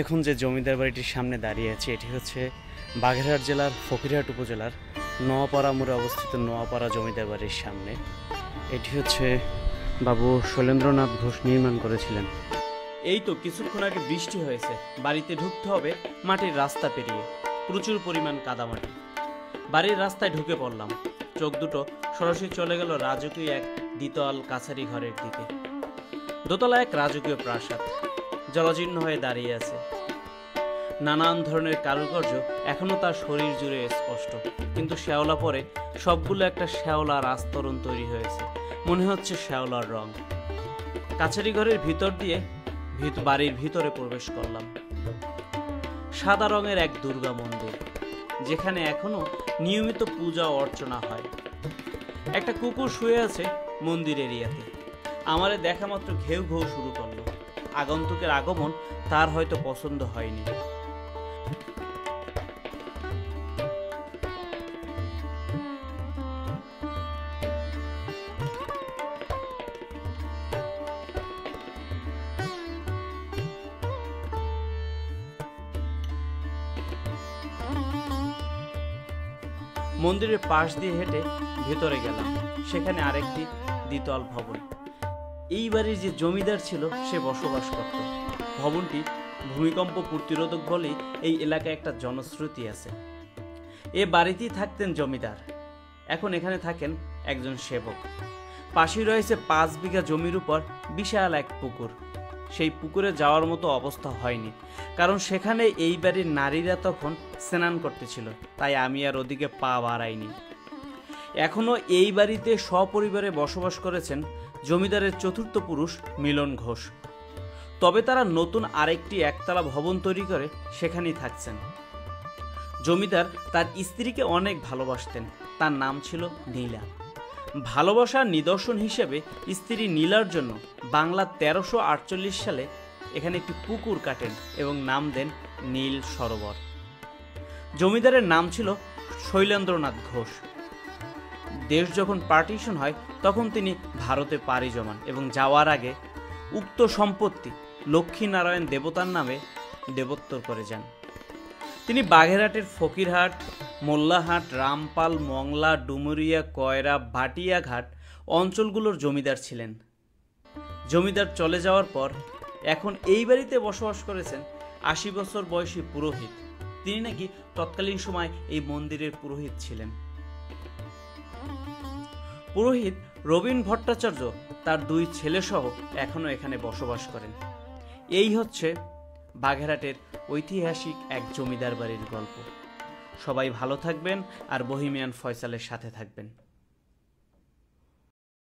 এখন যে জমিদার বাড়িটির সামনে দাঁড়িয়ে আছি এটি হচ্ছে বাগেরহাট জেলার ফকিরহাট উপজেলার নোয়াপাড়া মোড়ে অবস্থিত নোয়াপাড়া জমিদার বাড়ির সামনে। এটি হচ্ছে বাবু শৈলেন্দ্রনাথ ঘোষ নির্মাণ করেছিলেন। এই তো কিছুক্ষণ আগে বৃষ্টি হয়েছে, বাড়িতে ঢুকতে হবে মাটির রাস্তা পেরিয়ে, প্রচুর পরিমাণ কাদামাটি। বাড়ির রাস্তায় ঢুকে পড়লাম, চোখ দুটো সরাসরি চলে গেল রাজকীয় এক দ্বিতল কাছারি ঘরের দিকে। দোতলা এক রাজকীয় প্রাসাদ জলজীর্ণ হয়ে দাঁড়িয়ে আছে। নানান ধরনের কারুকার্য এখনো তার শরীর জুড়ে স্পষ্ট, কিন্তু শ্যাওলা পরে সবগুলো একটা শ্যাওলার আস্তরণ তৈরি হয়েছে, মনে হচ্ছে শ্যাওলার রং। কাছারি ঘরের ভিতর দিয়ে বাড়ির ভিতরে প্রবেশ করলাম। সাদা রঙের এক দুর্গা মন্দির, যেখানে এখনো নিয়মিত পূজা অর্চনা হয়। একটা কুকুর শুয়ে আছে মন্দির এরিয়াতে। আমারে দেখা মাত্র ঘেউ ঘেউ শুরু করলো। আগন্তুকের আগমন তার হয়তো পছন্দ হয়নি। মন্দিরের পাশ দিয়ে হেঁটে ভেতরে গেলাম। সেখানে আরেকটি দ্বিতল ভবন। এই বাড়ির যে জমিদার ছিল সে বসবাস করত। ভবনটি ভূমিকম্প প্রতিরোধক বলেই এই এলাকায় একটা জনশ্রুতি আছে। এ বাড়িতেই থাকতেন জমিদার। এখন এখানে থাকেন একজন সেবক। পাশেই রয়েছে 5 বিঘা জমির উপর বিশাল এক পুকুর। সেই পুকুরে যাওয়ার মতো অবস্থা হয়নি, কারণ সেখানে এই বাড়ির নারীরা তখন স্নান করতেছিল, তাই আমি আর ওদিকে পা বাড়াইনি। এখনো এই বাড়িতে সপরিবারে বসবাস করেছেন জমিদারের চতুর্থ পুরুষ মিলন ঘোষ। তবে তারা নতুন আরেকটি একতলা ভবন তৈরি করে সেখানেই থাকছেন। জমিদার তার স্ত্রীকে অনেক ভালোবাসতেন। তার নাম ছিল নীলা। ভালোবাসার নিদর্শন হিসেবে স্ত্রী নীলার জন্য বাংলা 1348 সালে এখানে একটি পুকুর কাটেন এবং নাম দেন নীল সরোবর। জমিদারের নাম ছিল শৈলেন্দ্রনাথ ঘোষ। দেশ যখন পার্টিশন হয় তখন তিনি ভারতে পাড়ি জমান এবং যাওয়ার আগে উক্ত সম্পত্তি লক্ষ্মীনারায়ণ দেবতার নামে দেবোত্তর করে যান। তিনি বাগেরহাটের ফকিরহাট, মোল্লাহাট, রামপাল, মংলা, ডুমুরিয়া, কয়রা, ভাটিয়াঘাট অঞ্চলগুলোর জমিদার ছিলেন। জমিদার চলে যাওয়ার পর এখন এই বাড়িতে বসবাস করেছেন 80 বছর বয়সী পুরোহিত। তিনি নাকি তৎকালীন সময় এই মন্দিরের পুরোহিত ছিলেন। পুরোহিত রবীন ভট্টাচার্য তার 2 ছেলে সহ এখনো এখানে বসবাস করেন। এই হচ্ছে বাগেরহাটের ঐতিহাসিক এক জমিদার বাড়ির গল্প। সবাই ভালো থাকবেন আর বহিমিয়ান ফয়সালের সাথে থাকবেন।